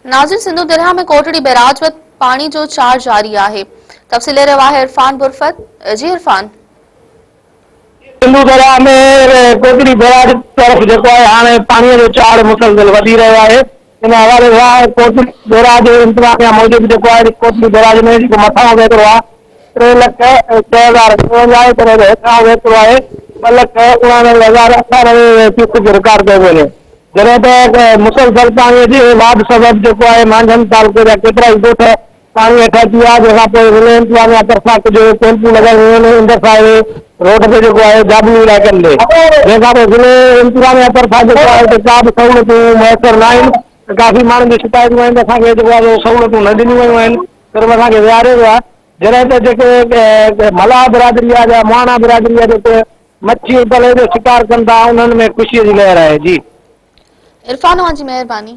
नाज़िर सिंधु दरिया में कोटड़ी बैराज वटि पानी जो चार जारी है। तफ़सील रहियो आहे इरफान बुरफत। जी इरफान। सिंधु दरिया में कोटड़ी बैराज तरफ जो है हाँ पानी जो चार मुसलसल वधी रहियो आहे। इन हवाले सां कोटड़ी बैराज इंतजामिया मूजिब जो है कोटड़ी बैराज में मथां वेकिरो आहे 3,06,54 करे हेठां वेकिरो आहे 2,99,98 क्यूसेक रिकॉर्ड कयो वञे। जॾहिं त मुसलसल पाणीअ जे वाध सबब जो है मांझन तालुके जा केतिरा ई ॻोठ पानी हेठां अची विया। जंहिंखां पोइ ज़िले इंतजामिया तरफ़ां कुझु कैंपूं लॻायूं आहिनि ईंदड़ साल रोड ते जो है जाबलू इलाइक़नि में, जंहिंखां पोइ ज़िले इंतजामिया तरफ़ां जो है का बि सहूलियतूं मुयसर न आहिनि। काफ़ी माण्हुनि जी शिकायतूं आहिनि असांखे सहूलियतूं न ॾिनियूं वियूं आहिनि, सिर्फ़ु असांखे विहारियो वियो आहे। जॾहिं त जेके मलाह बिरादरी आहे या मुआना बिरादरी आहे जेके मच्छी पले जो शिकार कनि था उन्हनि में ख़ुशीअ जी लहर आहे। जी इरफान, जी मेहरबानी।